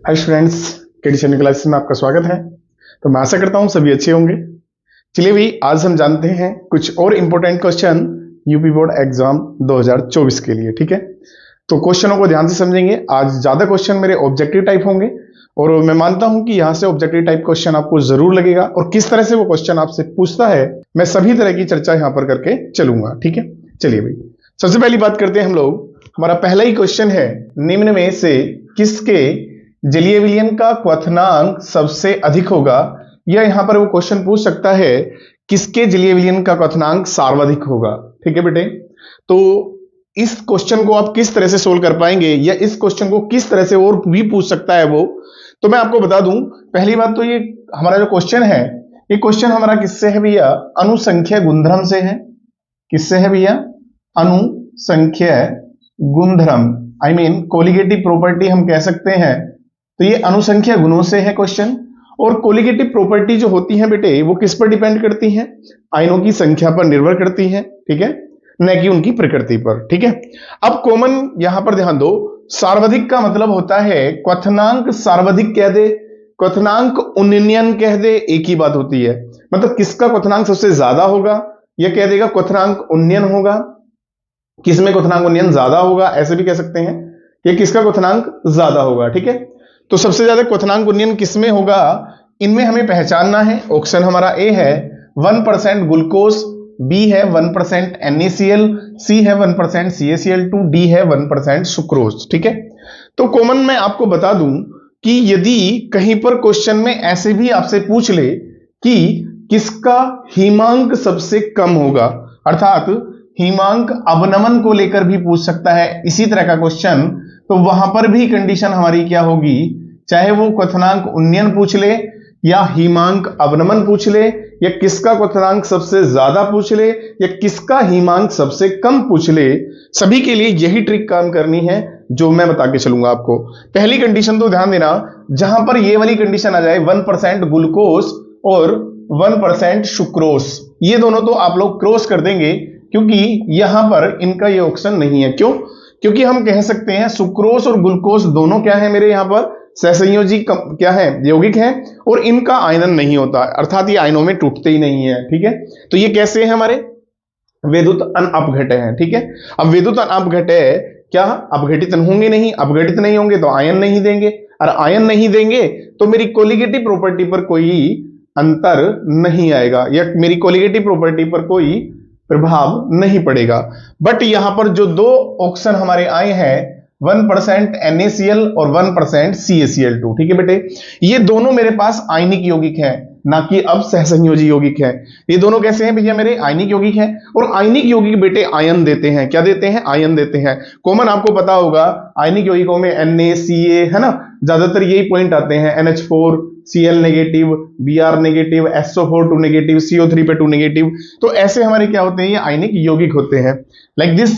Hi students, KD classes में आपका स्वागत है। तो मैं आशा करता हूं सभी अच्छे होंगे। चलिए भाई, आज हम जानते हैं कुछ और important question UP board exam 2024 के लिए। ठीक है, तो क्वेश्चनों को ध्यान से समझेंगे। आज ज्यादा क्वेश्चन मेरे ऑब्जेक्टिव टाइप होंगे और मैं मानता हूं कि यहां से ऑब्जेक्टिव टाइप क्वेश्चन आपको जरूर लगेगा और किस तरह से वो क्वेश्चन आपसे पूछता है मैं सभी तरह की चर्चा यहां पर करके चलूंगा। ठीक है, चलिए भाई, सबसे पहली बात करते हैं हम लोग। हमारा पहला ही क्वेश्चन है, निम्न में से किसके जलीय विलयन का क्वथनांक सबसे अधिक होगा। या यहां पर वो क्वेश्चन पूछ सकता है किसके जलीय विलयन का क्वथनांक सर्वाधिक होगा। ठीक है बेटे, तो इस क्वेश्चन को आप किस तरह से सोल्व कर पाएंगे या इस क्वेश्चन को किस तरह से और भी पूछ सकता है वो, तो मैं आपको बता दूं। पहली बात तो ये हमारा जो क्वेश्चन है, ये क्वेश्चन हमारा किससे है भैया? अनुसंख्या गुणधर्म से है। किससे है भैया? अनुसंख्या गुणधर्म, आई मीन कोलिगेटिव प्रॉपर्टी हम कह सकते हैं। तो ये अनुसंख्या गुणों से है क्वेश्चन। और कोलिगेटिव प्रॉपर्टी जो होती है बेटे, वो किस पर डिपेंड करती है? आयनों की संख्या पर निर्भर करती है। ठीक है, न कि उनकी प्रकृति पर। ठीक है, अब कॉमन यहां पर ध्यान दो, सर्वाधिक का मतलब होता है क्वथनांक सर्वाधिक कह दे, क्वथनांक उन्नयन कह दे, एक ही बात होती है। मतलब किसका क्वथनांक सबसे ज्यादा होगा, यह कह देगा क्वथनांक उन्नयन होगा। किसमें क्वथनांक उन्नयन ज्यादा होगा, ऐसे भी कह सकते हैं, ये किसका क्वथनांक ज्यादा होगा। ठीक है, तो सबसे ज्यादा क्वथनांक उन्नयन किसमें होगा, इनमें हमें पहचानना है। ऑप्शन हमारा ए है 1% ग्लूकोज, बी है 1% NaCl, सी है 1% CaCl2, डी है 1% सुक्रोज। ठीक है, तो कॉमन मैं आपको बता दूं कि यदि कहीं पर क्वेश्चन में ऐसे भी आपसे पूछ ले कि किसका हीमांक सबसे कम होगा, अर्थात हीमांक अवनमन को लेकर भी पूछ सकता है इसी तरह का क्वेश्चन, तो वहां पर भी कंडीशन हमारी क्या होगी, चाहे वो क्वथनांक उन्नयन पूछ ले या हीमांक अवनमन पूछ ले या किसका क्वथनांक सबसे ज्यादा पूछ ले या किसका हीमांक सबसे कम पूछ ले, सभी के लिए यही ट्रिक काम करनी है जो मैं बता के चलूंगा आपको। पहली कंडीशन तो ध्यान देना, जहां पर ये वाली कंडीशन आ जाए 1% ग्लूकोज और 1% सुक्रोज, ये दोनों तो आप लोग क्रॉस कर देंगे क्योंकि यहां पर इनका ये ऑप्शन नहीं है। क्यों? क्योंकि हम कह सकते हैं सुक्रोज और ग्लूकोज दोनों क्या है मेरे यहां पर सहसंयोजी क्या है, यौगिक है, और इनका आयनन नहीं होता, अर्थात ये आयनों में टूटते ही नहीं है। ठीक है, तो ये कैसे है हमारे विद्युत अनअपघट्य है। ठीक है, अब विद्युत अनअपघट्य क्या अपघटित होंगे नहीं, अपघटित नहीं होंगे तो आयन नहीं देंगे, और आयन नहीं देंगे तो मेरी कोलिगेटिव प्रॉपर्टी पर कोई अंतर नहीं आएगा या मेरी कोलिगेटिव प्रॉपर्टी पर कोई प्रभाव नहीं पड़ेगा। बट यहां पर जो दो ऑप्शन हमारे आए हैं 1% NaCl और 1% CaCl2, ठीक है बेटे, ये दोनों मेरे पास आयनिक यौगिक है, ना कि अब सहसंयोजी यौगिक है। ये दोनों कैसे हैं भैया? मेरे आयनिक यौगिक हैं, और आयनिक यौगिक बेटे आयन देते हैं। क्या देते हैं? आयन देते हैं। कॉमन आपको पता होगा आयनिक यौगिकों में Na Ca है ना, ज्यादातर यही पॉइंट आते हैं, NH4 Cl negative, Br negative, SO4 2 negative, CO3 पे 2 नेगेटिव। तो ऐसे हमारे क्या होते हैं, ये आयनिक यौगिक होते हैं। लाइक दिस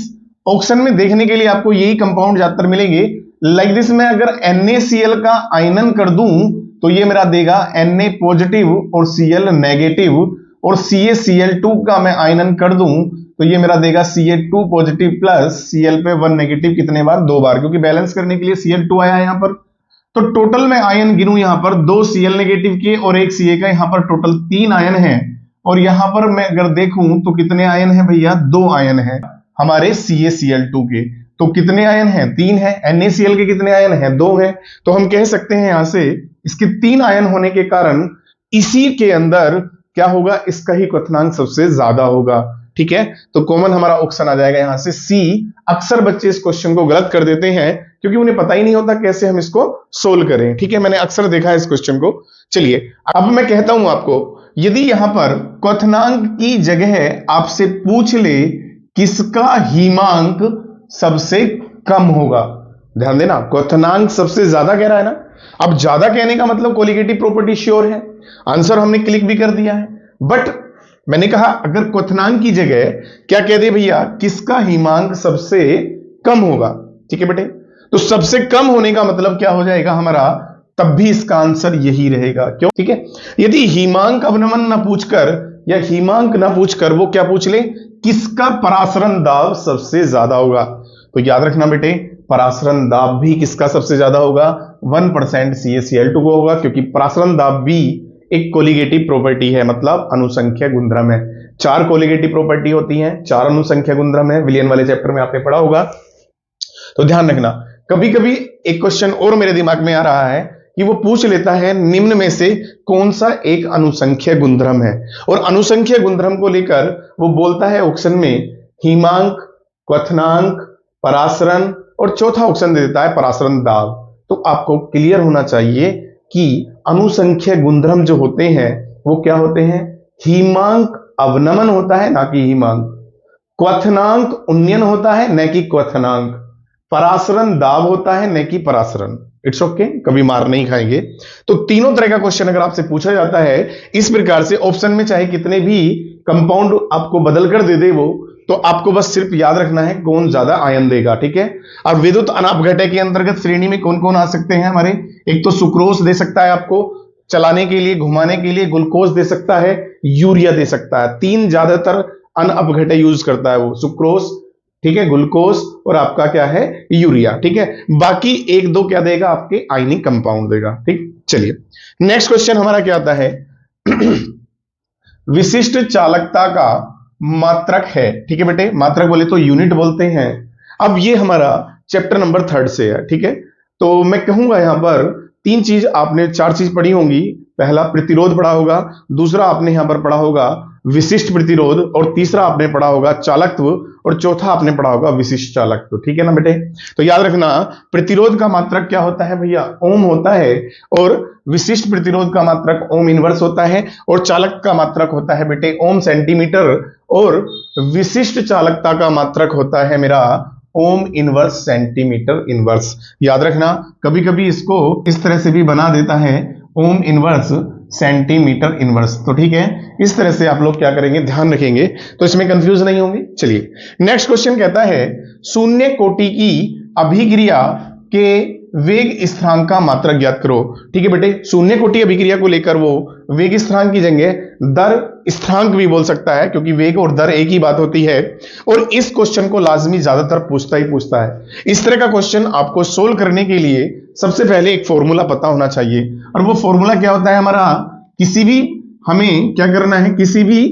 ऑप्शन में देखने के लिए आपको यही कंपाउंड ज्यादातर मिलेंगे। लाइक दिस मैं अगर NaCl का आयनन कर दूं तो ये मेरा देगा Na पॉजिटिव और Cl नेगेटिव, और CaCl2 का मैं आयनन कर दूं तो ये मेरा देगा Ca2 पॉजिटिव प्लस Cl पे 1 नेगेटिव, कितने बार? 2 बार, क्योंकि बैलेंस करने के लिए Cl2 आया यहां पर। तो टोटल मैं आयन गिनूं यहां पर 2 Cl नेगेटिव के और 1 Ca का, यहां पर टोटल 3 आयन है। और यहां पर मैं अगर देखूं तो कितने आयन है भैया? 2 आयन है हमारे CaCl2 के। तो कितने आयन हैं? 3 है। NaCl के कितने आयन हैं? 2 है। तो हम कह सकते हैं यहां से इसके 3 आयन होने के कारण इसी के अंदर क्या होगा, इसका ही क्वथनांक सबसे ज्यादा होगा। ठीक है, तो कॉमन हमारा ऑप्शन आ जाएगा यहां से सी। अक्सर बच्चे इस क्वेश्चन को गलत कर देते हैं क्योंकि उन्हें पता ही नहीं होता कैसे हम इसको सोल्व करें। ठीक है, मैंने अक्सर देखा है इस क्वेश्चन को। चलिए अब मैं कहता हूं आपको, यदि यहां पर क्वथनांक की जगह आपसे पूछ ले किसका हीमांक सबसे कम होगा, ध्यान देना, क्वथनांक सबसे ज्यादा कह रहा है ना। अब ज्यादा कहने का मतलब कोलिगेटिव प्रॉपर्टी श्योर है, आंसर हमने क्लिक भी कर दिया है। बट मैंने कहा अगर क्वथनांक की जगह क्या कह दे भैया, किसका हीमांक सबसे कम होगा। ठीक है बेटे, तो सबसे कम होने का मतलब क्या हो जाएगा हमारा, तब भी इसका आंसर यही रहेगा। क्यों? ठीक है, यदि हीमांक अवनमन ना पूछकर या हीमांक ना पूछकर वो क्या पूछ ले, किसका परासरण दाब सबसे ज्यादा होगा, तो याद रखना बेटे परासरण दाब भी किसका सबसे ज्यादा होगा, 1% CaCl2 को होगा, क्योंकि परासरण दाब भी एक कोलिगेटिव प्रॉपर्टी है, मतलब अनुसंख्या गुणधर्म है। 4 कोलिगेटिव प्रॉपर्टी होती हैं, 4 अनुसंख्या गुणधर्म है, विलियन वाले चैप्टर में आपने पढ़ा होगा, तो ध्यान रखना। कभी कभी एक क्वेश्चन और मेरे दिमाग में आ रहा है कि वो पूछ लेता है निम्न में से कौन सा एक अनुसंख्या गुणधर्म है, और अनुसंख्या गुणधर्म को लेकर वो बोलता है ऑप्शन में हिमांक, क्वथनांक, परासरण और चौथा ऑप्शन दे देता है परासरण दाब। तो आपको क्लियर होना चाहिए कि अनुसंख्या गुणधर्म जो होते हैं वो क्या होते हैं, हिमांक अवनमन होता है ना कि हिमांक, क्वथनांक उन्नयन होता है न कि क्वथनांक, परासरण दाब होता है न कि परासरण। इट्स ओके, कभी मार नहीं खाएंगे। तो तीनों तरह का क्वेश्चन अगर आपसे पूछा जाता है इस प्रकार से ऑप्शन में, चाहे कितने भी कंपाउंड आपको बदल कर दे दे वो, तो आपको बस सिर्फ याद रखना है कौन ज्यादा आयन देगा, ठीक है। और विद्युत अनापघटय के अंतर्गत श्रेणी में कौन कौन आ सकते हैं हमारे, एक तो सुक्रोज दे सकता है आपको चलाने के लिए, घुमाने के लिए, ग्लूकोज दे सकता है, यूरिया दे सकता है। 3 ज्यादातर अनअपघटय यूज करता है वो, सुक्रोज, ठीक है, ग्लूकोज और आपका क्या है यूरिया, ठीक है। बाकी 1-2 क्या देगा, आपके आयनिक कंपाउंड देगा, ठीक। चलिए नेक्स्ट क्वेश्चन हमारा क्या आता है विशिष्ट चालकता का मात्रक है, ठीक है बेटे। मात्रक बोले तो यूनिट बोलते हैं। अब ये हमारा चैप्टर नंबर 3 से है, ठीक है। तो मैं कहूंगा यहां पर 3 चीज आपने 4 चीज पढ़ी होंगी। पहला प्रतिरोध पढ़ा होगा, दूसरा आपने यहां पर पढ़ा होगा विशिष्ट प्रतिरोध, और तीसरा आपने पढ़ा होगा चालकत्व, और चौथा आपने पढ़ा होगा विशिष्ट चालकत्व, ठीक है ना बेटे। तो याद रखना प्रतिरोध का मात्रक क्या होता है भैया, ओम होता है, और विशिष्ट प्रतिरोध का मात्रक ओम इनवर्स होता है, और चालक का मात्रक होता है बेटे ओम सेंटीमीटर, और विशिष्ट चालकता का मात्रक होता है मेरा ओम इनवर्स सेंटीमीटर इनवर्स। याद रखना, कभी कभी इसको इस तरह से भी बना देता है ओम इनवर्स सेंटीमीटर इनवर्स, तो ठीक है। इस तरह से आप लोग क्या करेंगे, ध्यान रखेंगे, तो इसमें कंफ्यूज नहीं होंगे। चलिए नेक्स्ट क्वेश्चन कहता है शून्य कोटि की अभिक्रिया के वेग स्थिरांक का मात्रक ज्ञात करो, ठीक है बेटे। शून्य कोटि अभिक्रिया को लेकर वो वेग स्थिरांक की जगह दर स्थिरांक भी बोल सकता है, क्योंकि वेग और दर एक ही बात होती है, और इस क्वेश्चन को लाजमी ज्यादातर पूछता ही पूछता है। इस तरह का क्वेश्चन आपको सोल्व करने के लिए सबसे पहले एक फॉर्मूला पता होना चाहिए, और वो फॉर्मूला क्या होता है हमारा, किसी भी हमें क्या करना है, किसी भी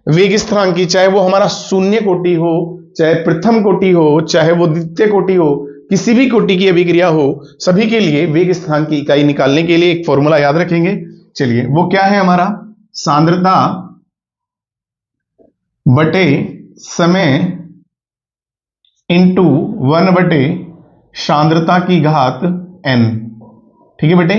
वेग स्थिरांक की, चाहे वो हमारा शून्य कोटि हो, चाहे प्रथम कोटि हो, चाहे वो द्वितीय कोटि हो, किसी भी कोटि की अभिक्रिया हो, सभी के लिए वेग स्थिरांक की इकाई निकालने के लिए एक फॉर्मूला याद रखेंगे। चलिए वो क्या है हमारा, सांद्रता बटे समय इंटू 1 बटे सांद्रता की घात n, ठीक है बेटे।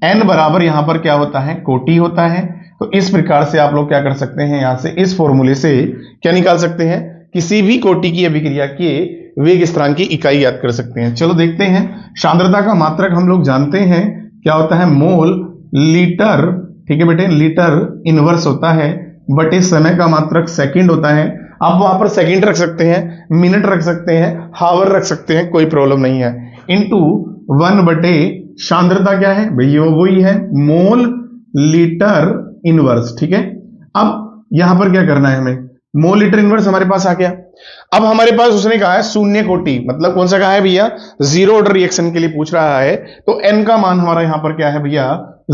n बराबर यहां पर क्या होता है, कोटि होता है। तो इस प्रकार से आप लोग क्या कर सकते हैं, यहां से इस फॉर्मूले से क्या निकाल सकते हैं, किसी भी कोटि की अभिक्रिया के वेग स्थिरांक की इकाई याद कर सकते हैं। चलो देखते हैं। सांद्रता का मात्रक हम लोग जानते हैं क्या होता है, मोल लीटर, ठीक है बेटे, लीटर इनवर्स होता है, बटे समय का मात्रक सेकंड होता है। आप वहां पर सेकंड रख सकते हैं, मिनट रख सकते हैं, हावर रख सकते हैं, कोई प्रॉब्लम नहीं है। इनटू 1 बटे सांद्रता क्या है भैया, वही है मोल लीटर इनवर्स, ठीक है। अब यहां पर क्या करना है हमें, मोल लीटर इनवर्स हमारे पास आ गया। अब हमारे पास उसने कहा है शून्य कोटि, मतलब कौन सा कहा है भैया, जीरो ऑर्डर रिएक्शन के लिए पूछ रहा है, तो n का मान हमारा यहां पर क्या है भैया,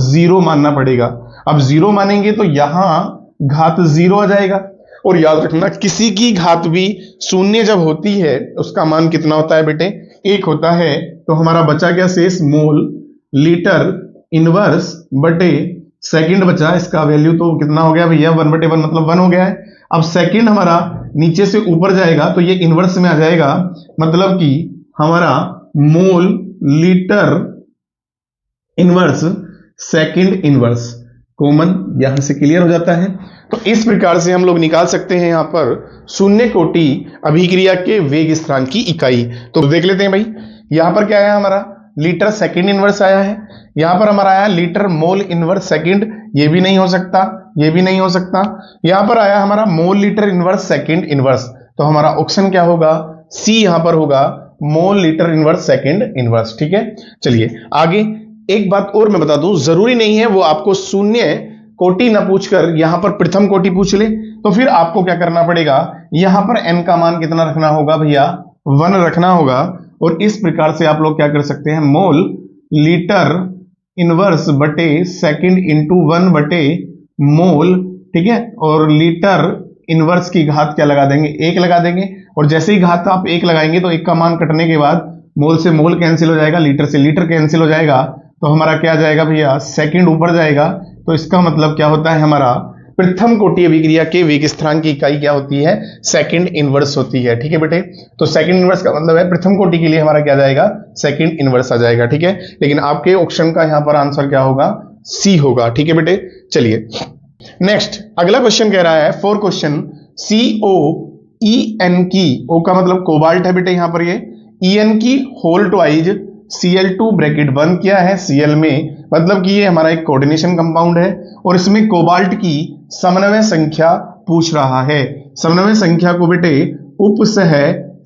0 मानना पड़ेगा। अब 0 मानेंगे तो यहां घात 0 आ जाएगा, और याद रखना किसी की घात भी शून्य जब होती है उसका मान कितना होता है बेटे, 1 होता है। तो हमारा बचा क्या शेष, मोल लीटर इनवर्स बटे सेकंड बचा, इसका वैल्यू तो कितना हो गया भैया, 1/1 मतलब 1 हो गया है। अब सेकंड हमारा नीचे से ऊपर जाएगा तो ये इनवर्स में आ जाएगा, मतलब कि हमारा mole litre inverse second inverse common यहां से क्लियर हो जाता है। तो इस प्रकार से हम लोग निकाल सकते हैं यहां पर शून्य कोटि अभिक्रिया के वेग स्थिरांक की इकाई। तो देख लेते हैं भाई, यहां पर क्या आया हमारा, लीटर सेकंड इनवर्स आया है। यहां पर हमारा आया लीटर मोल इनवर्स सेकंड, ये भी नहीं हो सकता, ये भी नहीं हो सकता। यहां पर आया हमारा mole litre inverse second inverse, तो हमारा ऑप्शन क्या होगा, सी यहां पर होगा, mole litre inverse second inverse, ठीक है। चलिए आगे एक बात और मैं बता दूं, जरूरी नहीं है वो आपको शून्य कोटि ना पूछकर यहां पर प्रथम कोटि पूछ ले, तो फिर आपको क्या करना पड़ेगा, यहां पर n का मान कितना रखना होगा भैया, 1 रखना होगा। और इस प्रकार से आप लोग क्या कर सकते हैं, मोल लीटर इनवर्स बटे सेकंड इंटू 1 बटे मोल, ठीक है। और लीटर इनवर्स की घात क्या लगा देंगे, 1 लगा देंगे। और जैसे ही घात आप 1 लगाएंगे तो 1 का मान कटने के बाद मोल से मोल कैंसिल हो जाएगा, लीटर से लीटर कैंसिल हो जाएगा, तो हमारा क्या जाएगा भैया, सेकंड ऊपर जाएगा। तो इसका मतलब क्या होता है, हमारा प्रथम कोटि अभिक्रिया के वेग स्थिरांक की इकाई क्या होती है, सेकंड इनवर्स होती है, ठीक है बेटे। तो सेकंड इनवर्स का मतलब है प्रथम कोटि के लिए हमारा क्या जाएगा, सेकंड इनवर्स आ जाएगा, ठीक है। लेकिन आपके ऑप्शन का यहां पर आंसर क्या होगा, सी होगा, ठीक है बेटे। चलिए नेक्स्ट अगला क्वेश्चन कह रहा है, 4 क्वेश्चन, COEN की, ओ का मतलब कोबाल्ट है बेटे, यहां पर ये EN की होल ट्वाइज Cl2 ब्रैकेट बंद किया है Cl में, मतलब कि ये हमारा एक कोऑर्डिनेशन कंपाउंड है और इसमें कोबाल्ट की समन्वय संख्या पूछ रहा है। समन्वय संख्या को बेटे उपसह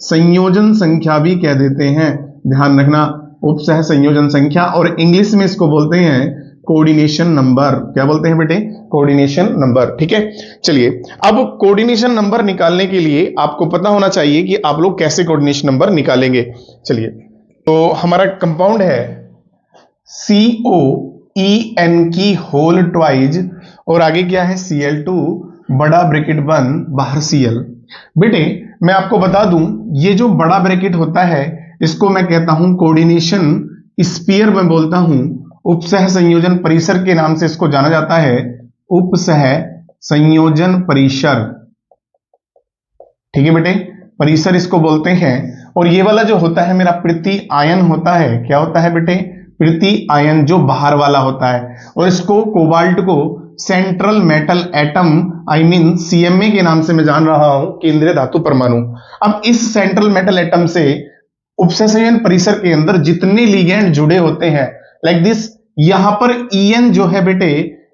संयोजन संख्या भी कह देते हैं, ध्यान रखना, उपसह संयोजन संख्या, और इंग्लिश में इसको बोलते हैं कोऑर्डिनेशन नंबर। क्या बोलते हैं बेटे, कोऑर्डिनेशन नंबर, ठीक है। चलिए अब कोऑर्डिनेशन नंबर निकालने के लिए आपको पता होना चाहिए कि आप लोग कैसे कोऑर्डिनेशन नंबर निकालेंगे। चलिए तो हमारा कंपाउंड है COEN की होल ट्वाइज और आगे क्या है Cl2 बड़ा ब्रैकेट बंद बाहर Cl। बेटे मैं आपको बता दूं, ये जो बड़ा ब्रैकेट होता है इसको मैं कहता हूं कोऑर्डिनेशन स्फीयर में बोलता हूं, उपसह संयोजन परिसर के नाम से इसको जाना जाता है, उपसह संयोजन परिसर, ठीक है बेटे, परिसर इसको बोलते हैं। और ये वाला जो होता है मेरा प्रति आयन होता है, क्या होता है बेटे, प्रति आयन जो बाहर वाला होता है, और इसको कोबाल्ट को central metal atom I mean CMA के नाम से मैं जान रहा हूं, केंद्रीय धातु परमाणु। अब इस सेंट्रल मेटल एटम से उपसह संयोजन परिसर के अंदर जितने लिगेंड जुड़े होते हैं लाइक दिस, यहां पर EN जो है बेटे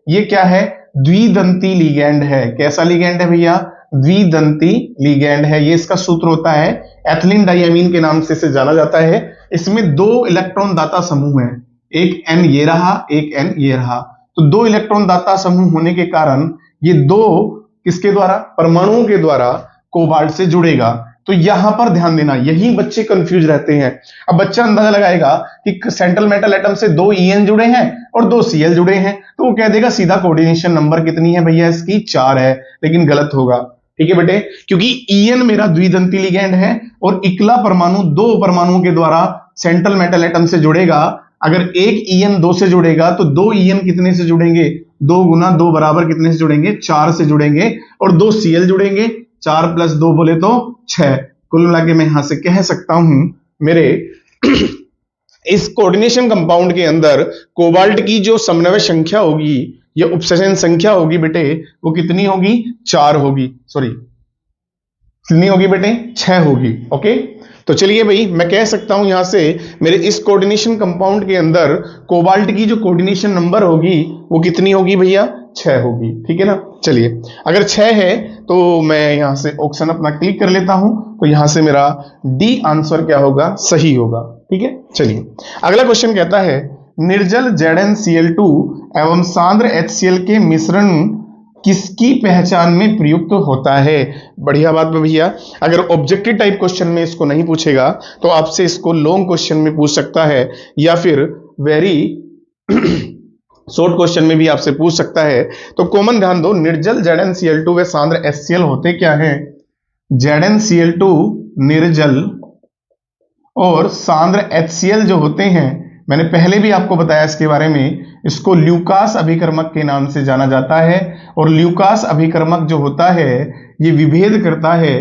ये क्या है, द्विदंती लिगेंड है। कैसा लिगेंड है भैया, द्विदंती लिगेंड है। ये इसका सूत्र होता है एथिलीन डाइअमीन के नाम से इसे जाना जाता है। इसमें 2 इलेक्ट्रॉन दाता समूह हैं, एक N ये रहा, एक N ये रहा। तो 2 इलेक्ट्रॉन दाता समूह होने के कारण ये 2 किसके द्वारा, परमाणुओं के द्वारा कोबाल्ट से जुड़ेगा। तो यहां पर ध्यान देना, यही बच्चे कंफ्यूज रहते हैं। अब बच्चा अंदाजा लगाएगा कि सेंट्रल मेटल एटम से 2 EN जुड़े हैं और 2 Cl जुड़े हैं, तो वो कह देगा सीधा कोऑर्डिनेशन नंबर कितनी है भैया, इसकी 4 है, लेकिन गलत होगा, ठीक है बेटे, क्योंकि EN मेरा द्विदंती लिगेंड है और इकला परमाणु 2 परमाणुओं के द्वारा सेंट्रल मेटल एटम से जुड़ेगा। अगर एक EN 2 से जुड़ेगा तो 2 EN कितने से जुड़ेंगे, 2 गुना 2 बराबर कितने से जुड़ेंगे, 4 से जुड़ेंगे, और 2 Cl जुड़ेंगे, 4 + 2 बोले तो 6। कुल मिला के मैं यहां से कह सकता हूं मेरे इस कोऑर्डिनेशन कंपाउंड के अंदर कोबाल्ट की जो समन्वय संख्या होगी, ये उपसर्जन संख्या होगी बेटे, वो कितनी होगी, 4 होगी, सॉरी कितनी होगी बेटे, 6 होगी। ओके, तो चलिए भाई मैं कह सकता हूं यहां से मेरे इस कोऑर्डिनेशन कंपाउंड के अंदर कोबाल्ट की जो कोऑर्डिनेशन नंबर होगी वो कितनी होगी भैया, 6 होगी, ठीक है ना। चलिए अगर 6 है तो मैं यहां से ऑप्शन अपना क्लिक कर लेता हूं, तो यहां से मेरा डी आंसर क्या होगा, सही होगा, ठीक है। चलिए अगला क्वेश्चन कहता है, निर्जल ZnCl2 एवं सांद्र HCl के मिश्रण किसकी पहचान में प्रयुक्त होता है। बढ़िया बात है भैया, अगर ऑब्जेक्टिव टाइप क्वेश्चन में इसको नहीं पूछेगा तो आपसे इसको लॉन्ग क्वेश्चन में पूछ सकता है, या फिर वेरी शॉर्ट क्वेश्चन में भी आपसे पूछ सकता है। तो कॉमन ध्यान दो, निर्जल ZnCl2 व सांद्र HCl होते क्या है, ZnCl2 निर्जल और सांद्र HCl जो होते हैं, मैंने पहले भी आपको बताया इसके बारे में, इसको ल्यूकास अभिकर्मक के नाम से जाना जाता है। और ल्यूकास अभिकर्मक जो होता है ये विभेद करता है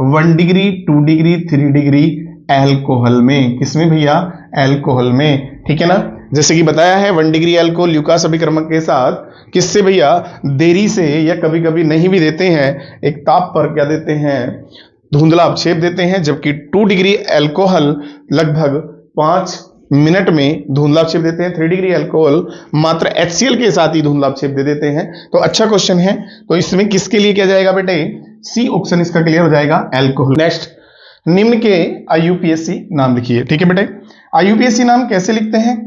1 डिग्री 2 डिग्री 3 डिग्री एल्कोहल में। किसमें भैया, एल्कोहल में, ठीक है ना। जैसे कि बताया है 1 डिग्री एल्कोहल ल्यूकास अभिकर्मक के साथ किससे भैया, देरी से, या कभी कभी नहीं भी देते हैं, एक ताप पर क्या देते हैं, धुंधला अपक्षेप देते हैं। जबकि 2 डिग्री एल्कोहल लगभग 5 मिनट में धुंधला अपक्षेप देते हैं। 3 डिग्री एल्कोहल मात्र HCl के साथ ही धुंधला अपक्षेप दे देते हैं। तो अच्छा क्वेश्चन है, तो इसमें किसके लिए क्या जाएगा बेटे, सी ऑप्शन इसका क्लियर हो जाएगा, एल्कोहल। नेक्स्ट, निम्न के IUPAC नाम लिखिए, ठीक है बेटे। IUPAC नाम कैसे लिखते हैं,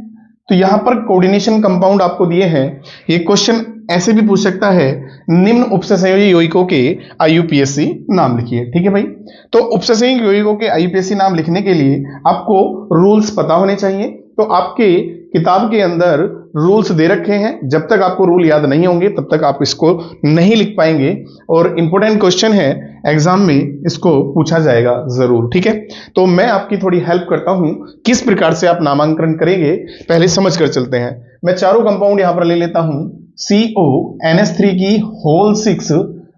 तो यहां पर कोऑर्डिनेशन कंपाउंड आपको दिए हैं। ये क्वेश्चन ऐसे भी पूछ सकता है, निम्न उपसंयोजी यौगिकों के IUPAC नाम लिखिए, ठीक है भाई। तो उपसंयोजी यौगिकों के IUPAC नाम लिखने के लिए आपको रूल्स पता होने चाहिए। तो आपके किताब के अंदर रूल्स दे रखे हैं, जब तक आपको रूल याद नहीं होंगे तब तक आप इसको नहीं लिख पाएंगे, और इंपॉर्टेंट क्वेश्चन है, एग्जाम में इसको पूछा जाएगा जरूर, ठीक है। तो मैं आपकी थोड़ी हेल्प करता हूं, किस प्रकार से आप नामांकन करेंगे पहले समझ कर चलते हैं। मैं चारों कंपाउंड यहां पर ले लेता हूं, CONH3 की होल 6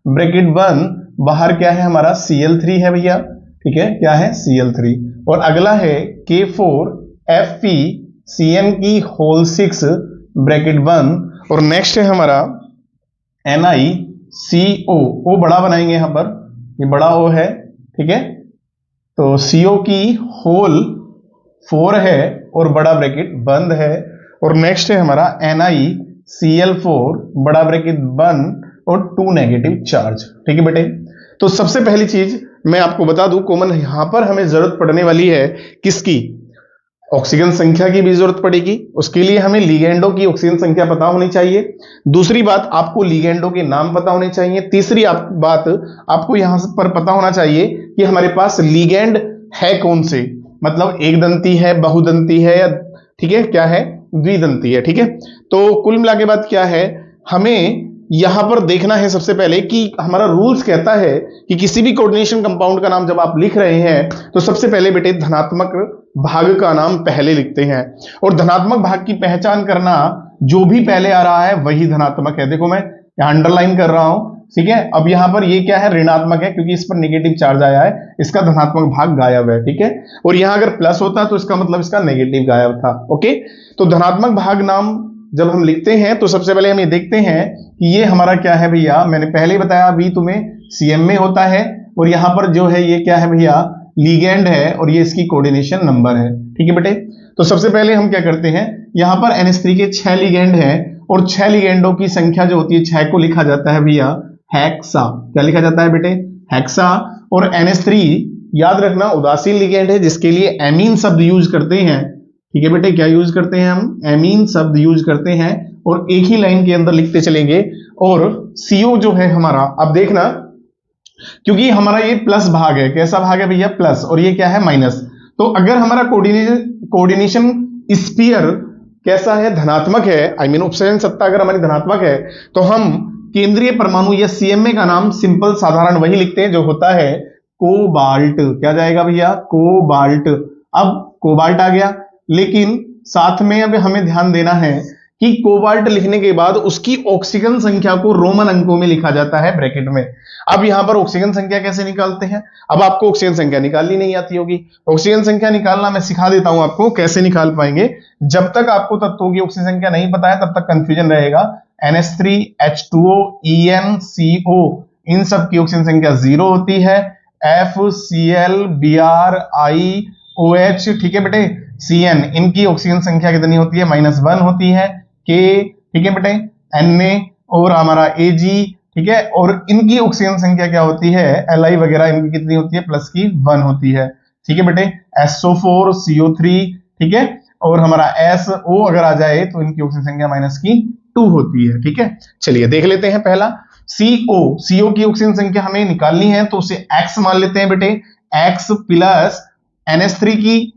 ब्रैकेट 1, बाहर क्या है हमारा Cl3 है भैया, ठीक है, क्या है Cl3, और अगला है K4FeCN की होल 6 ब्रैकेट 1, और नेक्स्ट है हमारा NiCO, O बड़ा बनाएंगे यहां पर, ये बड़ा O है, ठीक है, तो CO की होल 4 है और बड़ा ब्रैकेट बंद है, और नेक्स्ट है हमारा NiCl4 बड़ा ब्रैकेट बंद और 2 नेगेटिव चार्ज, ठीक है बेटे। तो सबसे पहली चीज मैं आपको बता दूं, कॉमन यहां पर हमें जरूरत पड़ने वाली है किसकी, ऑक्सीजन संख्या की भी जरूरत पड़ेगी, उसके लिए हमें लिगेंडों की ऑक्सीजन संख्या पता होनी चाहिए। दूसरी बात, आपको लिगेंडों के नाम पता होने चाहिए। तीसरी बात, आपको यहां पर पता होना चाहिए कि हमारे पास लिगेंड है कौन से, मतलब एक दंती है, बहुदंती है, या ठीक है क्या है, द्विदंती है, ठीक है। तो कुल मिला के बात क्या है, हमें यहां पर देखना है सबसे पहले कि हमारा रूल्स कहता है कि किसी भी कोऑर्डिनेशन कंपाउंड का नाम जब आप लिख रहे हैं तो सबसे पहले बेटे धनात्मक भाग का नाम पहले लिखते हैं, और धनात्मक भाग की पहचान करना, जो भी पहले आ रहा है वही धनात्मक है। देखो मैं यहां अंडरलाइन कर रहा हूं, ठीक है। अब यहां पर ये क्या है, ऋणात्मक है, क्योंकि इस पर नेगेटिव चार्ज आया है, इसका धनात्मक भाग गायब है, ठीक है। और यहां अगर प्लस होता तो इसका मतलब इसका नेगेटिव गायब था, ओके। तो धनात्मक भाग नाम जब हम लिखते हैं तो सबसे पहले हम ये देखते हैं कि ये हमारा क्या है भैया, मैंने पहले ही बताया अभी तुम्हें, CM में होता है, और यहां पर जो है ये क्या है भैया, लिगेंड है, और ये इसकी कोऑर्डिनेशन नंबर है, ठीक है बेटे। तो सबसे पहले हम क्या करते हैं, यहां पर NH3 के 6 लिगेंड है, और 6 लिगेंडों की संख्या जो होती है 6 को लिखा जाता है भैया हेक्सा, क्या लिखा जाता है बेटे, हेक्सा। और NH3 याद रखना उदासीन लिगेंड है, जिसके लिए एमीन शब्द यूज करते हैं, ठीक है बेटे, क्या यूज करते हैं हम, एमीन शब्द यूज करते हैं, और एक ही लाइन के अंदर लिखते चलेंगे। और CO जो है हमारा, अब देखना, क्योंकि हमारा ये प्लस भाग है, कैसा भाग है भैया, प्लस, और ये क्या है माइनस, तो अगर हमारा कोऑर्डिनेशन स्फीयर कैसा है, धनात्मक है, आई मीन उपसरण सत्ता अगर हमारी धनात्मक है, तो हम केंद्रीय परमाणु या CMA का नाम सिंपल साधारण वही लिखते हैं जो होता है कोबाल्ट, क्या जाएगा भैया, कोबाल्ट। अब कोबाल्ट आ गया, लेकिन साथ में अब हमें ध्यान देना है कि कोबाल्ट लिखने के बाद उसकी ऑक्सीजन संख्या को रोमन अंकों में लिखा जाता है ब्रैकेट में। अब यहां पर ऑक्सीजन संख्या कैसे निकालते हैं, अब आपको ऑक्सीजन संख्या निकालनी नहीं आती होगी, ऑक्सीजन संख्या निकालना मैं सिखा देता हूं आपको, कैसे निकाल पाएंगे। जब तक आपको तत्वों की ऑक्सीजन संख्या नहीं पता है तब तक कंफ्यूजन रहेगा। NH3 H2O EN CO इन सब की ऑक्सीजन संख्या 0 होती है, FCl Br IOH, ठीक है बेटे, CN इनकी ऑक्सीजन संख्या कितनी होती है, -1 होती है, K, ठीक है बेटे, Na और हमारा Ag, ठीक है, और इनकी ऑक्सीजन संख्या क्या होती है, Li वगैरह इनकी कितनी होती है, प्लस की 1 होती है, ठीक है बेटे, SO4 CO3, ठीक है, और हमारा SO अगर आ जाए तो इनकी ऑक्सीजन संख्या माइनस की 2 होती है, ठीक है। चलिए देख लेते हैं पहला CO की ऑक्सीजन संख्या हमें निकालनी है, तो उसे X मान लेते हैं बेटे, X प्लस NH3 की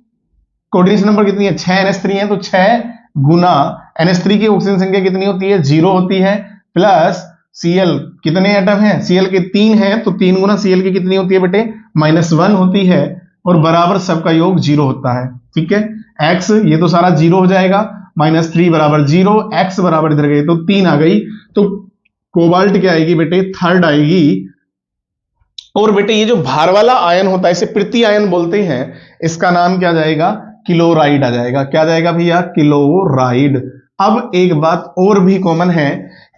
कोऑर्डिनेशन नंबर कितनी है, 6 NH3 है, तो 6 गुना NH3 की ऑक्सीजन संख्या कितनी होती है, 0 होती है, प्लस Cl कितने एटम हैं, Cl के 3 हैं, तो 3 गुना Cl की कितनी होती है बेटे, -1 होती है, और बराबर सबका योग 0 होता है, ठीक है। X ये तो सारा 0 हो जाएगा, -3 बराबर 0, X बराबर इधर गए तो 3 आ गई, तो कोबाल्ट क्या आएगी बेटे, थर्ड आएगी। और बेटे ये जो भार वाला आयन होता है इसे प्रति आयन बोलते हैं, इसका नाम क्या जाएगा, क्लोराइड आ जाएगा, क्या जाएगा भैया, क्लोराइड। अब एक बात और भी कॉमन है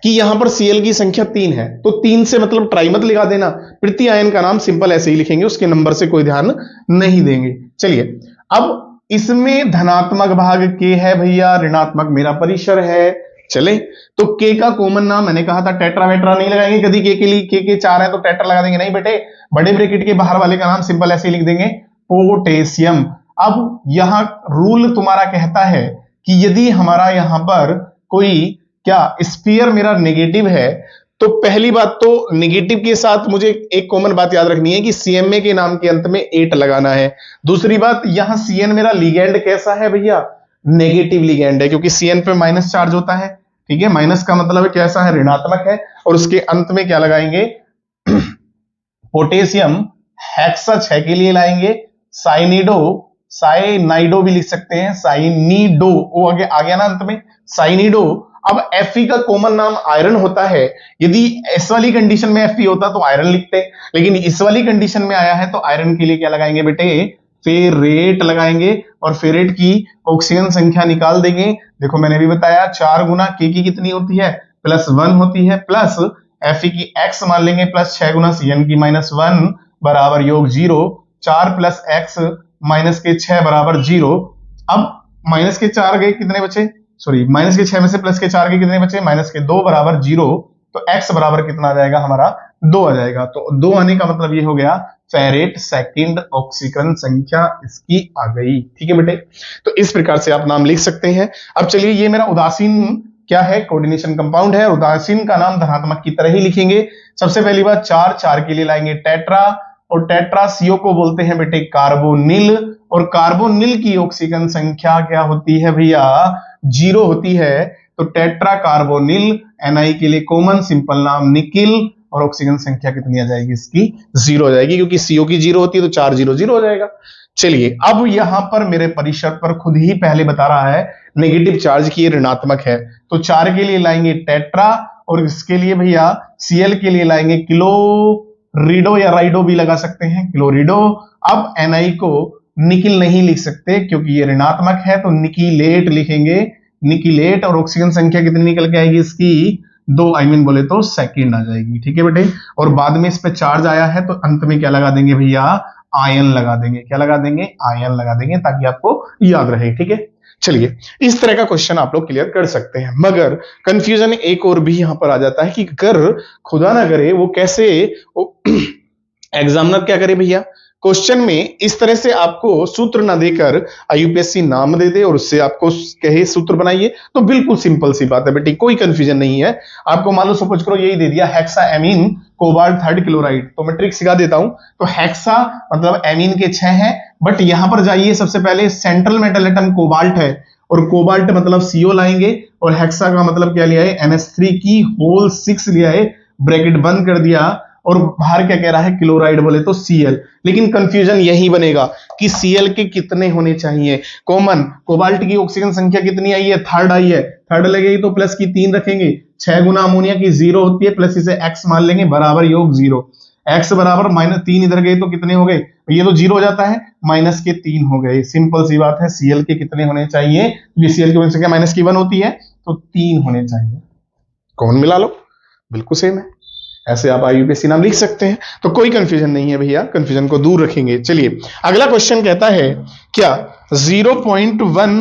कि यहां पर Cl की संख्या 3 है, तो 3 से मतलब ट्राई मत लगा देना, प्रति आयन का नाम सिंपल ऐसे ही लिखेंगे, उसके नंबर से कोई ध्यान नहीं देंगे। चलिए अब इसमें धनात्मक भाग K है भैया, ऋणात्मक मेरा परिसर है, चले। तो K का कॉमन नाम मैंने कहा था, टेट्रावेट्रा नहीं लगाएंगे कभी, K के लिए K के 4 है तो टेट्रा लगा देंगे, नहीं बेटे, बड़े ब्रैकेट के बाहर वाले का नाम सिंपल ऐसे ही लिख देंगे, पोटेशियम। अब यहां रूल तुम्हारा कहता है कि यदि हमारा यहां पर कोई क्या स्फीयर मेरा नेगेटिव है, तो पहली बात तो नेगेटिव के साथ मुझे एक कॉमन बात याद रखनी है कि CMA के नाम के अंत में 8 लगाना है। दूसरी बात, यहां CN मेरा लिगेंड कैसा है भैया, नेगेटिव लिगेंड है, क्योंकि CN पे माइनस चार्ज होता है, ठीक है। माइनस का मतलब है कैसा है, ऋणात्मक है। और उसके अंत में क्या लगाएंगे, पोटेशियम हेक्सा 6 के लिए लाएंगे, साइनाइडो भी लिख सकते हैं, साइनिडो, वो आगे आ गया ना अंत में, साइनिडो। अब Fe का कॉमन नाम आयरन होता है। यदि इस वाली कंडीशन में Fe होता तो आयरन लिखते, लेकिन इस वाली कंडीशन में आया है तो आयरन के लिए क्या लगाएंगे बेटे, फेरेट लगाएंगे। और फेरेट की ऑक्सीजन संख्या निकाल देंगे। देखो मैंने भी बताया 4 गुना K की कितनी होती है, +1 होती है, प्लस Fe की x मान लेंगे, प्लस 6 गुना CN की -1 बराबर योग 0। 4 + x -6 बराबर 0। अब -4 गए, कितने बचे, सॉरी -6 में से +4 के कितने बचे, -2 बराबर 0। तो x बराबर कितना आ जाएगा हमारा, 2 आ जाएगा। तो 2 आने का मतलब ये हो गया फेरेट सेकंड ऑक्सीकरण संख्या इसकी आ गई, ठीक है बेटे। तो इस प्रकार से आप नाम लिख सकते हैं। अब चलिए, ये मेरा उदासीन क्या है, कोऑर्डिनेशन कंपाउंड है। उदासीन का नाम धनात्मक की तरह ही लिखेंगे। सबसे पहली बात 4 के लिए लाएंगे टेट्रा, और टेट्रा CO को बोलते हैं बेटे कार्बोनिल, और कार्बोनिल की ऑक्सीजन संख्या क्या होती है भैया, 0 होती है। तो टेट्रा कार्बोनिल, Na के लिए कॉमन सिंपल नाम निकिल, और ऑक्सीजन संख्या कितनी आ जाएगी इसकी, 0 हो जाएगी, क्योंकि CO की 0 होती है तो 4 0 0 हो जाएगा। चलिए, अब यहां पर मेरे परिशद पर खुद ही पहले बता रहा है नेगेटिव चार्ज की ऋणात्मक है, तो 4 के लिए लाएंगे टेट्रा, और इसके लिए भैया Cl के लिए लाएंगे क्लोरिडो, या राइडो भी लगा सकते हैं, क्लोरिडो। अब Na को निकिल नहीं लिख सकते क्योंकि ये ऋणात्मक है, तो निकिलेट लिखेंगे, निकिलेट। और ऑक्सीजन संख्या कितनी निकल के आएगी इसकी, 2, बोले तो सेकंड आ जाएगी, ठीक है बेटे। और बाद में इस पे चार्ज आया है तो अंत में क्या लगा देंगे भैया, आयन लगा देंगे। क्या लगा देंगे, आयन लगा देंगे, ताकि आपको याद रहे, ठीक है। चलिए, इस तरह का क्वेश्चन आप लोग क्लियर कर सकते हैं। मगर कंफ्यूजन एक और भी यहां पर आ जाता है कि अगर खुदा ना करे वो कैसे एग्जामिनर क्या करे भैया, क्वेश्चन में इस तरह से आपको सूत्र ना देकर IUPAC नाम दे दे और उससे आपको कहे सूत्र बनाइए, तो बिल्कुल सिंपल सी बात है बेटी, कोई कंफ्यूजन नहीं है। आपको मान लो सपोज करो यही दे दिया हेक्साएमीन कोबाल्ट 3 क्लोराइड, तो मैं ट्रिक सिखा देता हूं। तो हेक्सा मतलब एमीन के 6 हैं, बट यहां पर जाइए, सबसे पहले सेंट्रल मेटल एटम कोबाल्ट है, और कोबाल्ट मतलब CO लाएंगे, और हेक्सा का मतलब क्या लिया है, NH3 की होल 6 लिया है, ब्रैकेट बंद कर दिया, और बाहर क्या कह रहा है, क्लोराइड बोले तो Cl। लेकिन कंफ्यूजन यही बनेगा कि Cl के कितने होने चाहिए। कॉमन कोबाल्ट की ऑक्सीजन संख्या कितनी आई है, 3rd आई है, 3rd लगेगी तो प्लस की 3 रखेंगे, 6 गुना अमोनिया की 0 होती है, प्लस इसे x मान लेंगे बराबर योग 0। x बराबर -3 इधर गए तो कितने हो गए, ये तो 0 हो जाता है, -3 हो गए। सिंपल सी बात है, Cl के कितने होने चाहिए, ये Cl की संख्या -1 होती है तो 3 होने चाहिए। कौन मिला लो, बिल्कुल सेम है। ऐसे आप IUPAC नाम लिख सकते हैं, तो कोई कंफ्यूजन नहीं है भैया, कंफ्यूजन को दूर रखेंगे। चलिए, अगला क्वेश्चन कहता है क्या 0.1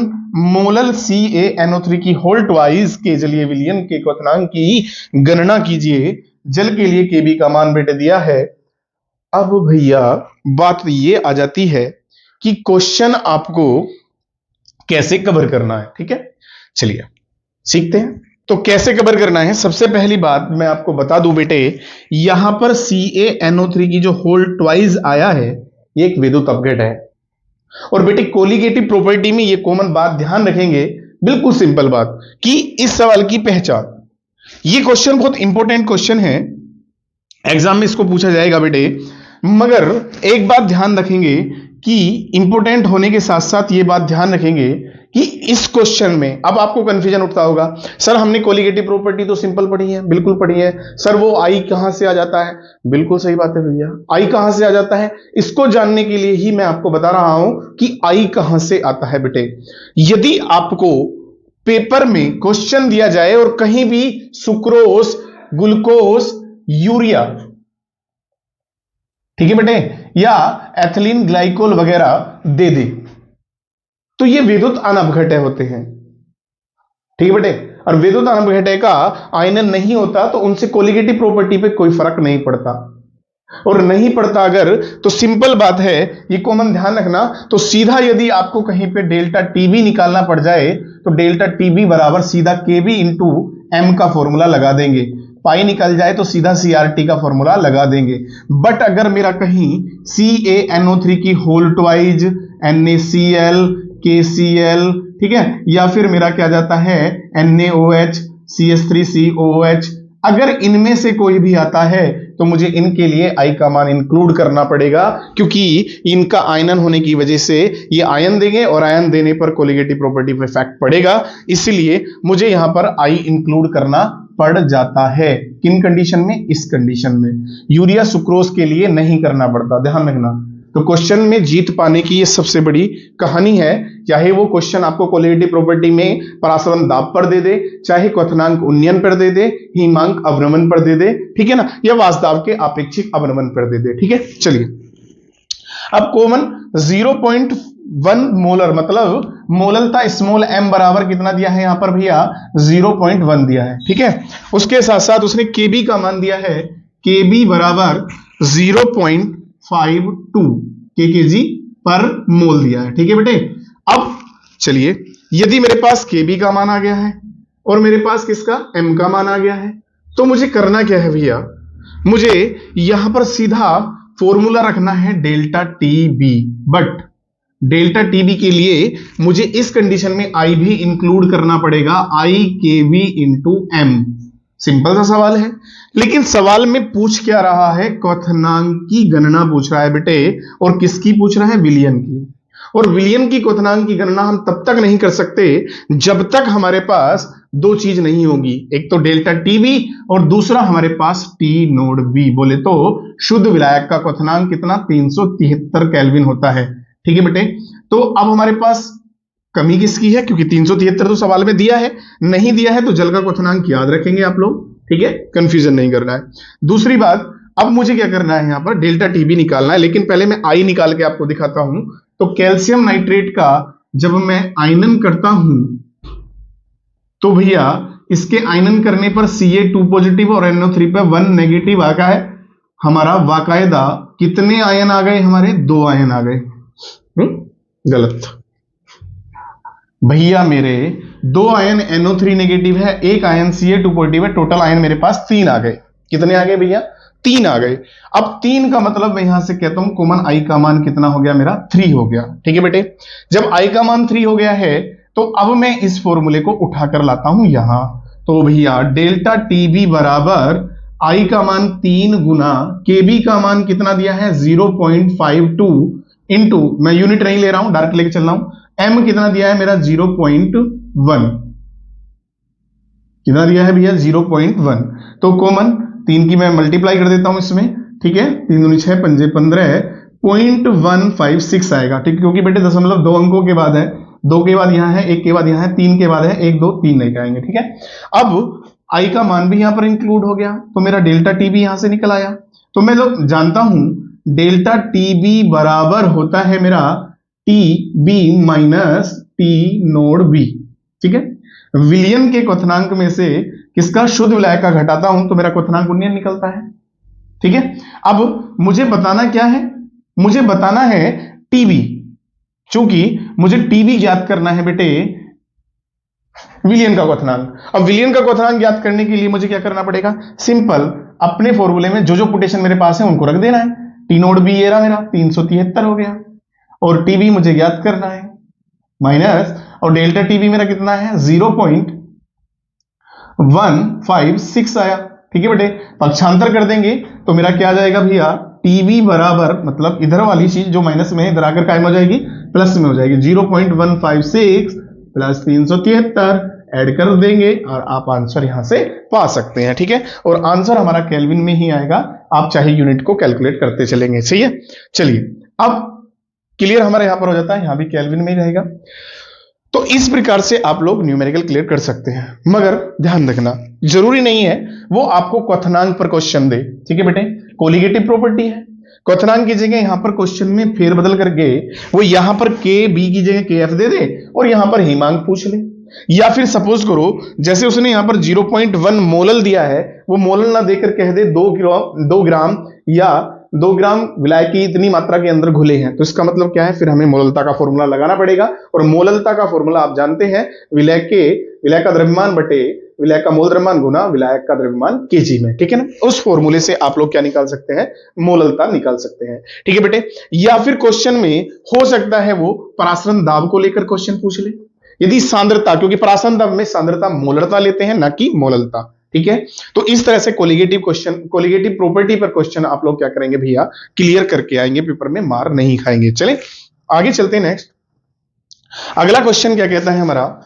मोलल CaNO3 की होल ट्वाइस के जलीय विलयन के क्वथनांक की गणना कीजिए। जल के लिए Kb का मान बेटे दिया है। अब भैया बात ये आ जाती है कि क्वेश्चन आपको कैसे कवर करना है, ठीक है। चलिए सीखते हैं। तो कैसे कवर करना है, सबसे पहली बात मैं आपको बता दूं बेटे, यहां पर CaNO3 की जो होल ट्वाइस आया है, ये एक विद्युत अपघट है। और बेटे कोलिगेटिव प्रॉपर्टी में ये कॉमन बात ध्यान रखेंगे, बिल्कुल सिंपल बात, कि इस सवाल की पहचान, ये क्वेश्चन बहुत इंपॉर्टेंट क्वेश्चन है, एग्जाम में इसको पूछा जाएगा बेटे। मगर एक बात ध्यान रखेंगे कि इंपॉर्टेंट होने के साथ साथ ये बात ध्यान रखेंगे कि इस क्वेश्चन में अब आपको कंफ्यूजन उठता होगा, सर हमने कोलिगेटिव प्रॉपर्टी तो सिंपल पढ़ी है, बिल्कुल पढ़ी है, सर वो आई कहां से आ जाता है, बिल्कुल सही बात है भैया, आई कहां से आ जाता है, इसको जानने के लिए ही मैं आपको बता रहा हूं कि आई कहां से आता है बेटे। यदि आपको पेपर में क्वेश्चन दिया जाए और कहीं भी सुक्रोस, ग्लूकोस, यूरिया, ठीक है बेटे, या एथिलीन ग्लाइकोल वगैरह दे दे, तो ये विद्युत अनअपघटय होते हैं, ठीक है बेटे। और विद्युत अनअपघटय का आयनन नहीं होता तो उनसे कोलिगेटिव प्रॉपर्टी पे कोई फर्क नहीं पड़ता, और नहीं पड़ता अगर, तो सिंपल बात है, ये कॉमन ध्यान रखना। तो सीधा यदि आपको कहीं पे डेल्टा टीबी निकालना पड़ जाए तो डेल्टा टीबी बराबर सीधा केबी इंटू एम का फॉर्मूला लगा देंगे, पाई निकल जाए तो सीधा CRT का फॉर्मूला लगा देंगे। बट अगर मेरा कहीं CaNO3 की होल ट्वाइज, NaCl, KCl, ठीक है, या फिर मेरा क्या जाता है NaOH, CH3COOH। अगर इनमें से कोई भी आता है तो मुझे इनके लिए I का मान इंक्लूड करना पड़ेगा, क्योंकि इनका आयनन होने की वजह से ये आयन देंगे और आयन देने पर कोलिगेटिव प्रॉपर्टी पे इफेक्ट पड़ेगा, इसलिए मुझे यहां पर I इंक्लूड करना पड़ जाता है। किन कंडीशन में? इस कंडीशन में। यूरिया सुक्रोज के लिए नहीं करना पड़ता, ध्यान रखना। तो क्वेश्चन में जीत पाने की ये सबसे बड़ी कहानी है, चाहे वो क्वेश्चन आपको कोलिगेटिव प्रॉपर्टी में परासवन दाब पर दे दे, चाहे क्वथनांक उन्नयन पर दे दे, हिमांक अवनमन पर दे दे, ठीक है ना, या वाष्पदाब के आपेक्षिक अवनमन पर दे दे, ठीक है। चलिए अब कॉमन 0.1 मोलर, मतलब मोललता स्मॉल m बराबर कितना दिया है यहां पर भैया? 0.1 दिया है, ठीक है। उसके साथ साथ उसने kb का मान दिया है, kb बराबर 0.52 kg पर मोल दिया है, ठीक है बेटे। अब चलिए, यदि मेरे पास kb का मान आ गया है और मेरे पास किसका? m का मान आ गया है, तो मुझे करना क्या है भैया? मुझे यहां पर सीधा फॉर्मूला रखना है delta TB, but delta TB के लिए मुझे इस कंडीशन में आई भी इंक्लूड करना पड़ेगा, आई के वी इंटू एम। सिंपल सा सवाल है, लेकिन सवाल में पूछ क्या रहा है? क्वथनांक की गणना पूछ रहा है बेटे, और किसकी पूछ रहा है? विलियन की। और विलियन की क्वथनांक की गणना हम तब तक नहीं कर सकते जब तक हमारे पास दो चीज नहीं होगी, एक तो डेल्टा टीबी और दूसरा हमारे पास टी नोड बी। बोले तो शुद्ध विलायक का क्वथनांक कितना? 373 केल्विन होता है, ठीक है बेटे। तो अब हमारे पास कमी किसकी है? क्योंकि 373 तो सवाल में दिया है, नहीं दिया है तो जल का क्वथनांक याद रखेंगे आप लोग, ठीक है, कंफ्यूजन नहीं करना है। दूसरी बात, अब मुझे क्या करना है? यहां पर डेल्टा टीबी निकालना है, लेकिन पहले मैं आई निकाल के आपको दिखाता हूं। तो कैल्शियम नाइट्रेट का जब मैं आयनन करता हूं तो भैया इसके आयनन करने पर Ca2 पॉजिटिव और NO3 पे 1 नेगेटिव आ गया है हमारा। बाकायदा कितने आयन आ गए हमारे? 2 आयन आ गए। गलत भैया, मेरे 2 आयन NO3 नेगेटिव है, 1 आयन Ca2 पॉजिटिव है, टोटल आयन मेरे पास 3 आ गए। कितने आ गए भैया? 3 आ गए। अब 3 का मतलब मैं यहां से कहता हूं कॉमन आई का मान कितना हो गया मेरा? 3 हो गया, ठीक है बेटे। जब आई का मान 3 हो गया है तो अब मैं इस फॉर्मूले को उठाकर लाता हूं यहां। तो भैया डेल्टा टीबी बराबर आई का मान 3 गुना केबी का मान कितना दिया है? 0.52 इंटू, मैं यूनिट नहीं ले रहा हूं, डायरेक्ट लेके चल रहा हूं, एम कितना दिया है मेरा? 0.1। कितना दिया है भैया? 0.1। तो कॉमन 3 की मैं मल्टीप्लाई कर देता हूं इसमें, ठीक है, 3 दूनी 6 पंजे 15, 0.156 आएगा, ठीक, क्योंकि बेटे दशमलव 2 अंकों के बाद है, 2 के बाद यहां है, 1 के बाद यहां है, 3 के बाद है, 1 2 3 नहीं आएंगे, ठीक है। अब आई का मान भी यहां पर इंक्लूड हो गया, तो मेरा डेल्टा टीबी यहां से निकल आया। तो मैं लोग जानता हूं डेल्टा टीबी बराबर होता है मेरा T B minus T naught B, ठीक है। विलियन के क्वथनांक में से किसका? शुद्ध विलायक का घटाता हूं तो मेरा क्वथनांक उन्नयन निकलता है, ठीक है। अब मुझे बताना क्या है? मुझे बताना है टीबी, चूंकि मुझे टीबी ज्ञात करना है बेटे विलियन का क्वथनांक। अब विलियन का क्वथनांक ज्ञात करने के लिए मुझे क्या करना पड़ेगा? सिंपल, अपने फॉर्मूले में जो जो पोटेशन मेरे पास है उनको रख देना है। टी नोड बी ये रहा मेरा 373 हो गया, और टीबी मुझे ज्ञात करना है माइनस, और डेल्टा टीबी मेरा कितना है? 0.156 आया, ठीक है बेटे। पक्षांतर कर देंगे तो मेरा क्या आ जाएगा भैया? टीबी बराबर, मतलब इधर वाली चीज जो माइनस में है इधर आकर कायम हो जाएगी, प्लस में हो जाएगी। 0.156 प्लस 373 ऐड कर देंगे और आप आंसर यहां से पा सकते हैं, ठीक है। और आंसर हमारा केल्विन में ही आएगा, आप चाहे यूनिट को कैलकुलेट करते चलेंगे, सही है। चलिए अब क्लियर हमारा यहां पर हो जाता है, यहां भी केल्विन में ही रहेगा। तो इस प्रकार से आप लोग न्यूमेरिकल क्लियर कर सकते हैं, मगर ध्यान रखना जरूरी नहीं है वो आपको क्वथनांक पर क्वेश्चन दे, ठीक है बेटे। कोलिगेटिव प्रॉपर्टी है, क्वथनांक की जगह यहां पर क्वेश्चन में फेरबदल करके वो यहां पर के बी की जगह के एफ दे दे और यहां पर हिमांक पूछ ले। या फिर सपोज करो जैसे उसने यहां पर 0.1 मोलल दिया है, वो मोलल ना देकर कह दे 2 ग्राम या 2 ग्राम विलायक की इतनी मात्रा के अंदर घुले हैं, तो इसका मतलब क्या है? फिर हमें मोललता का फॉर्मूला लगाना पड़ेगा, और मोललता का फॉर्मूला आप जानते हैं, विलायक का द्रव्यमान बटे विलायक का मोल द्रव्यमान गुना विलायक का द्रव्यमान केजी में, ठीक है ना। उस फॉर्मूले से आप लोग क्या निकाल सकते हैं, मोललता निकाल सकते हैं, ठीक है बेटे। या फिर क्वेश्चन में हो सकता है वो परासरण दाब को लेकर क्वेश्चन पूछ ले, यदि सांद्रता, क्योंकि परासरण दाब में सांद्रता मोलरता लेते हैं ना कि मोललता, ठीक है। तो इस तरह से कोलिगेटिव क्वेश्चन, कोलिगेटिव प्रॉपर्टी पर क्वेश्चन आप लोग क्या करेंगे भैया, क्लियर करके आएंगे, पेपर में मार नहीं खाएंगे। चले आगे चलते हैं। नेक्स्ट अगला क्वेश्चन क्या कहता है हमारा,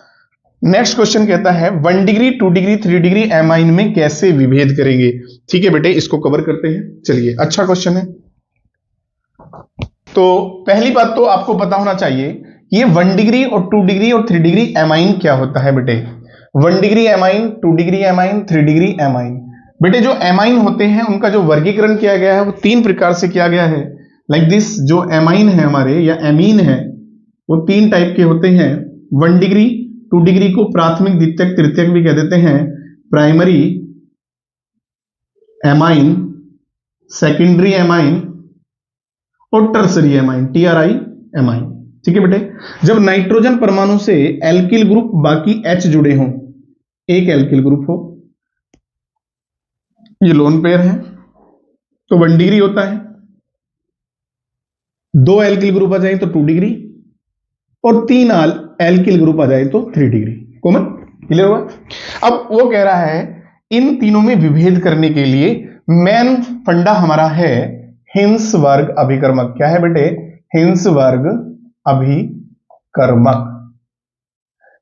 नेक्स्ट क्वेश्चन कहता है 1 डिग्री 2 डिग्री 3 डिग्री एमाइन में कैसे विभेद करेंगे, ठीक है बेटे, इसको कवर करते हैं। चलिए, अच्छा क्वेश्चन है। तो पहली बात तो आपको पता होना चाहिए ये 1 डिग्री और 2 डिग्री और 3 डिग्री एमाइन क्या होता है बेटे। 1 degree amine, 2 degree amine, 3 degree amine. बेटे जो एमाइन होते हैं उनका जो वर्गीकरण किया गया है वो 3 प्रकार से किया गया है। लाइक दिस, जो एमाइन है हमारे या एमीन है वो 3 टाइप के होते हैं। 1 डिग्री 2 डिग्री को प्राथमिक, द्वितीयक, तृतीयक भी कह देते हैं, प्राइमरी एमाइन, सेकेंडरी एमाइन और टर्सरी एमाइन, TRI एमाइन, ठीक है बेटे। जब नाइट्रोजन परमाणु से एल्किल ग्रुप बाकी H जुड़े हों, एक एल्किल ग्रुप हो, ये लोन पेयर है तो 1 डिग्री होता है, 2 एल्किल ग्रुप आ जाए तो 2 डिग्री और 3 एल्किल ग्रुप आ जाए तो 3 डिग्री। कॉमन, क्लियर हुआ। अब वो कह रहा है इन तीनों में विभेद करने के लिए मेन फंडा हमारा है हिंसवर्ग अभिकर्मक। क्या है बेटे, हिंसवर्ग अभिकर्मक।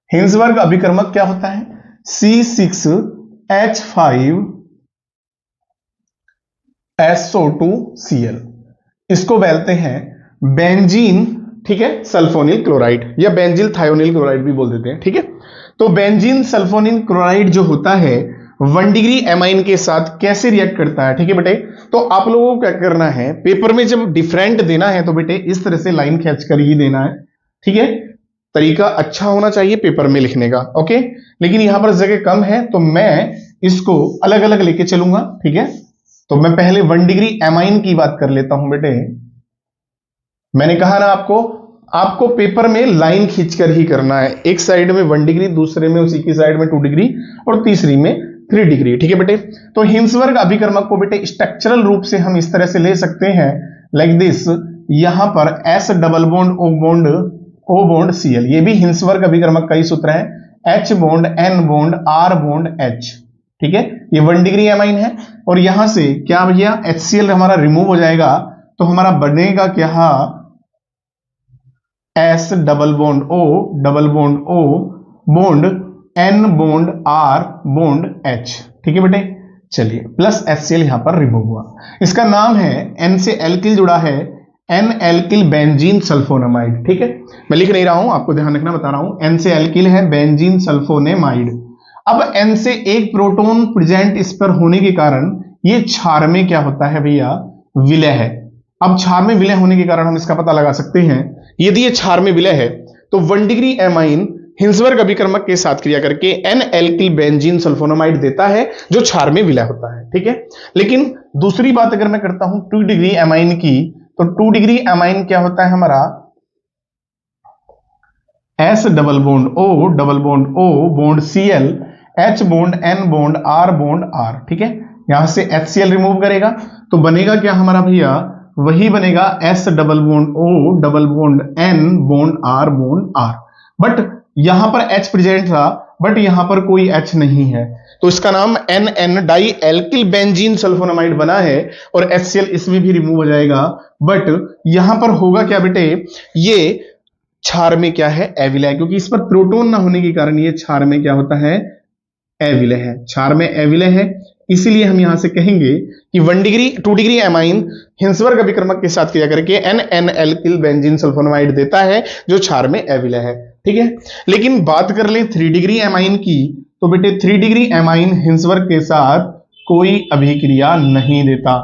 हिंसवर्ग अभिकर्मक क्या होता है, C6H5SO2Cl, इसको बोलते हैं बेंजीन, ठीक है, सल्फोनिल क्लोराइड या बेंजिल थायोनिल क्लोराइड भी बोल देते हैं, ठीक है। तो बेंजीन सल्फोनिल क्लोराइड जो होता है 1 डिग्री एमाइन के साथ कैसे रिएक्ट करता है, ठीक है बेटे। तो आप लोगों को क्या करना है, पेपर में जब डिफरेंट देना है तो बेटे इस तरह से लाइन खींचकर ही देना है, ठीक है। तरीका अच्छा होना चाहिए पेपर में लिखने का, ओके। लेकिन यहां पर जगह कम है तो मैं इसको अलग अलग लेके चलूंगा, ठीक है। तो मैं पहले 1 डिग्री एमाइन की बात कर लेता हूं बेटे। मैंने कहा ना आपको पेपर में लाइन खींचकर ही करना है, एक साइड में 1 डिग्री, दूसरे में उसी की साइड में 2 डिग्री और तीसरी में 3 डिग्री, ठीक है बेटे। तो हिंसवर्ग अभिकर्मक को बेटे स्ट्रक्चरल रूप से हम इस तरह से ले सकते हैं, लाइक दिस। यहां पर S double bond O bond Cl, ये भी हिंसवर्ग अभिकर्मक का ही सूत्र है, H bond N bond R bond H, ठीक है। ये 1 डिग्री एमाइन है और यहां से क्या भैया HCl हमारा रिमूव हो जाएगा तो हमारा बनेगा क्या, S double bond O bond N bond R bond H, ठीक है बेटे। चलिए, प्लस HCl यहां पर रिमूव हुआ, इसका नाम है, N से एल्किल जुड़ा है, N एल्किल बेंजीन सल्फोनेमाइड, ठीक है। मैं लिख नहीं रहा हूं, आपको ध्यान रखना बता रहा हूं। N से एल्किल है बेंजीन सल्फोनेमाइड। अब N से एक प्रोटॉन प्रेजेंट इस पर होने के कारण ये क्षार में क्या होता है भैया, विलय है। अब क्षार में विलय होने के कारण हम इसका पता लगा सकते हैं, यदि ये क्षार में विलय है तो 1 डिग्री एमाइन हिंसवर्ग अभिकर्मक के साथ क्रिया करके N एल्किल बेंजीन सल्फोनेमाइड देता है जो क्षार में विलय होता है, ठीक है। लेकिन दूसरी बात अगर मैं करता हूं 2 डिग्री एमाइन की, तो 2 डिग्री एमाइन क्या होता है हमारा, S double bond O bond Cl, H bond N bond R bond R, ठीक है। यहां से HCl रिमूव करेगा तो बनेगा क्या हमारा भैया, वही बनेगा S double bond O double bond N bond R bond R। But यहां पर H प्रेजेंट था, बट यहां पर कोई H नहीं है, तो इसका नाम NN di alkyl benzene sulphonamide बना है और HCl इसमें भी रिमूव हो जाएगा। बट यहां पर होगा क्या बेटे, ये क्षार में क्या है, अविलय, क्योंकि इस पर प्रोटॉन ना होने के कारण ये क्षार में क्या होता है, अविलय है, क्षार में अविलय है। इसीलिए हम यहां से कहेंगे कि 1 डिग्री 2 डिग्री एमाइन हिंसवर्ग अभिकर्मक के साथ क्रिया करके NN एल्किल बेंजीन सल्फोनेमाइड देता है जो क्षार में अविलय है, ठीक है। लेकिन बात कर ले 3 डिग्री एमाइन की, तो बेटे 3 डिग्री एमाइन हिंसवर्ग के साथ कोई अभिक्रिया नहीं देता,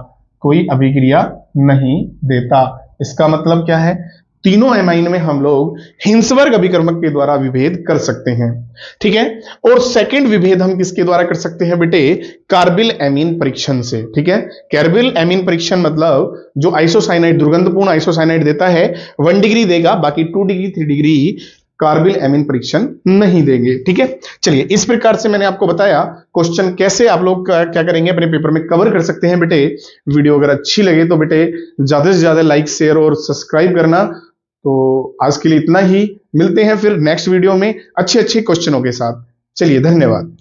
कोई अभिक्रिया नहीं देता। इसका मतलब क्या है, तीनों एमाइन में हम लोग हिंसवर्ग अभिकर्मक के द्वारा विभेद कर सकते हैं, ठीक है। और सेकंड विभेद हम किसके द्वारा कर सकते हैं बेटे, कार्बिल एमीन परीक्षण से, ठीक है। कार्बिल एमीन परीक्षण मतलब जो आइसोसाइनाइड, दुर्गंधपूर्ण आइसोसाइनाइड देता है, 1 डिग्री देगा, बाकी 2 डिग्री 3 डिग्री कार्बिल एमीन परीक्षण नहीं देंगे। ठीक है, चलिए इस प्रकार से मैंने आपको बताया क्वेश्चन कैसे आप लोग क्या करेंगे अपने पेपर में कवर कर सकते हैं। बेटे वीडियो अगर अच्छी लगे तो बेटे ज्यादा से ज्यादा लाइक शेयर और सब्सक्राइब करना। तो आज के लिए इतना ही, मिलते हैं फिर नेक्स्ट वीडियो में अच्छे अच्छे क्वेश्चनों के साथ। चलिए धन्यवाद।